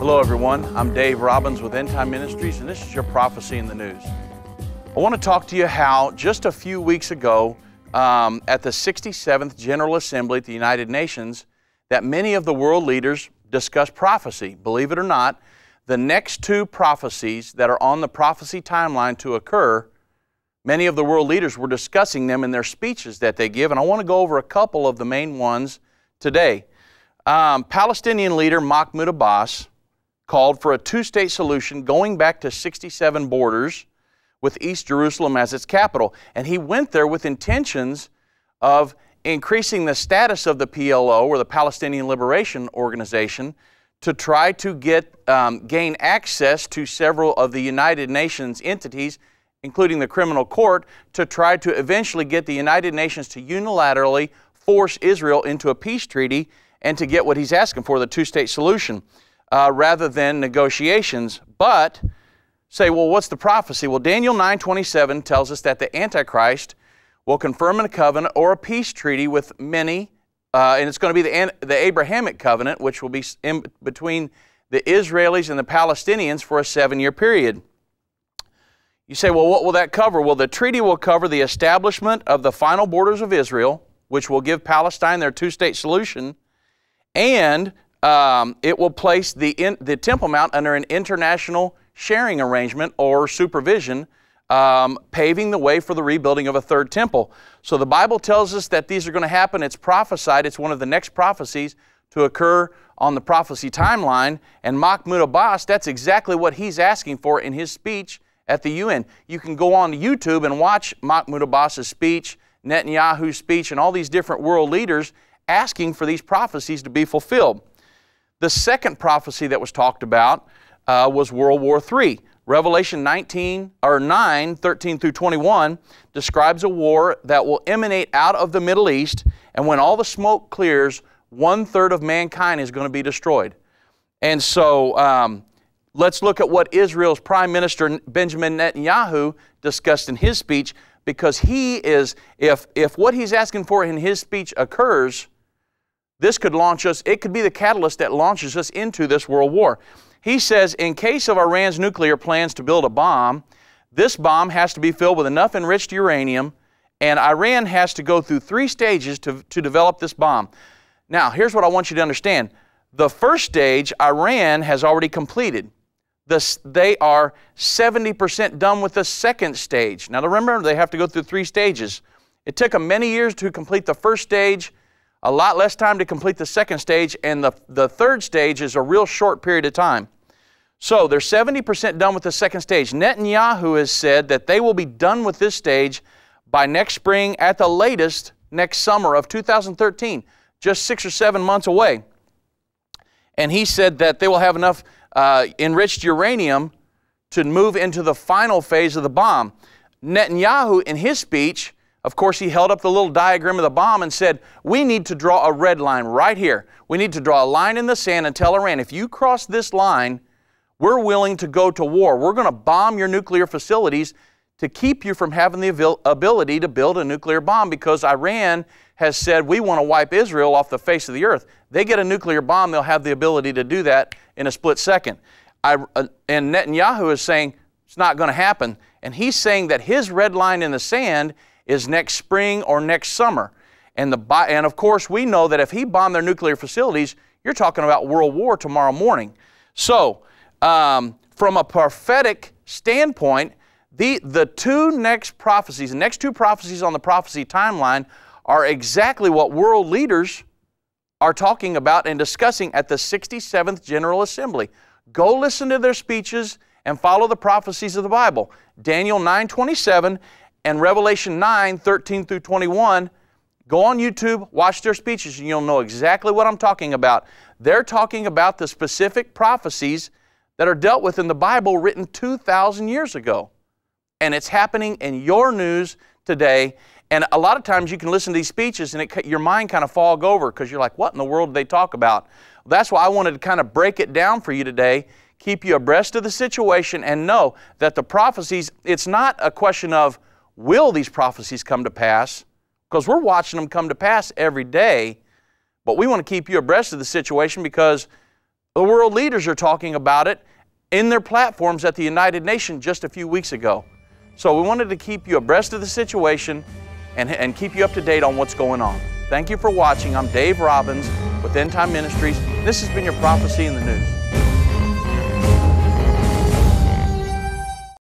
Hello everyone, I'm Dave Robbins with Endtime Ministries, and this is your Prophecy in the News. I want to talk to you how just a few weeks ago at the 67th General Assembly at the United Nations that many of the world leaders discussed prophecy. Believe it or not, the next two prophecies that are on the prophecy timeline to occur, many of the world leaders were discussing them in their speeches that they give, and I want to go over a couple of the main ones today. Palestinian leader Mahmoud Abbas called for a two-state solution going back to 67 borders with East Jerusalem as its capital. And he went there with intentions of increasing the status of the PLO, or the Palestinian Liberation Organization, to try to gain access to several of the United Nations entities, including the criminal court, to try to eventually get the United Nations to unilaterally force Israel into a peace treaty and to get what he's asking for, the two-state solution, rather than negotiations. But say, well, what's the prophecy? Well, Daniel 9:27 tells us that the Antichrist will confirm a covenant or a peace treaty with many, and it's going to be the Abrahamic covenant, which will be in between the Israelis and the Palestinians for a 7-year period. You say, well, what will that cover? Well, the treaty will cover the establishment of the final borders of Israel, which will give Palestine their two-state solution, and it will place the Temple Mount under an international sharing arrangement or supervision, paving the way for the rebuilding of a third temple. So the Bible tells us that these are going to happen. It's prophesied. It's one of the next prophecies to occur on the prophecy timeline. And Mahmoud Abbas, that's exactly what he's asking for in his speech at the UN. You can go on YouTube and watch Mahmoud Abbas's speech, Netanyahu's speech, and all these different world leaders asking for these prophecies to be fulfilled. The second prophecy that was talked about was World War III. Revelation 9:13 through 21 describes a war that will emanate out of the Middle East, and when all the smoke clears, 1/3 of mankind is going to be destroyed. And so let's look at what Israel's Prime Minister Benjamin Netanyahu discussed in his speech, because he is, if what he's asking for in his speech occurs, this could launch us, it could be the catalyst that launches us into this world war. He says, in case of Iran's nuclear plans to build a bomb, this bomb has to be filled with enough enriched uranium, and Iran has to go through 3 stages to develop this bomb. Now, here's what I want you to understand. The first stage, Iran has already completed. They are 70% done with the second stage. Now, remember, they have to go through 3 stages. It took them many years to complete the first stage, a lot less time to complete the second stage, and the third stage is a real short period of time. So they're 70% done with the second stage. Netanyahu has said that they will be done with this stage by next spring, at the latest next summer of 2013, just 6 or 7 months away. And he said that they will have enough enriched uranium to move into the final phase of the bomb. Netanyahu, in his speech, of course, he held up the little diagram of the bomb and said, we need to draw a red line right here. We need to draw a line in the sand and tell Iran, if you cross this line, we're willing to go to war. We're going to bomb your nuclear facilities to keep you from having the ability to build a nuclear bomb, because Iran has said, we want to wipe Israel off the face of the earth. They get a nuclear bomb, they'll have the ability to do that in a split second. And Netanyahu is saying it's not going to happen. And he's saying that his red line in the sand is next spring or next summer. And of course, we know that if he bombed their nuclear facilities, you're talking about world war tomorrow morning. So, from a prophetic standpoint, the next two prophecies on the prophecy timeline are exactly what world leaders are talking about and discussing at the 67th General Assembly. Go listen to their speeches and follow the prophecies of the Bible. Daniel 9:27 and Revelation 9:13 through 21. Go on YouTube, watch their speeches, and you'll know exactly what I'm talking about. They're talking about the specific prophecies that are dealt with in the Bible, written 2,000 years ago. And it's happening in your news today. And a lot of times you can listen to these speeches and your mind kind of fog over, because you're like, what in the world did they talk about? Well, that's why I wanted to kind of break it down for you today, keep you abreast of the situation, and know that the prophecies, it's not a question of will these prophecies come to pass, because we're watching them come to pass every day, but we want to keep you abreast of the situation, because The world leaders are talking about it in their platforms at the United Nations just a few weeks ago. So we wanted to keep you abreast of the situation and keep you up to date on what's going on. Thank you for watching. I'm Dave Robbins with Endtime Ministries. This has been your Prophecy in the News.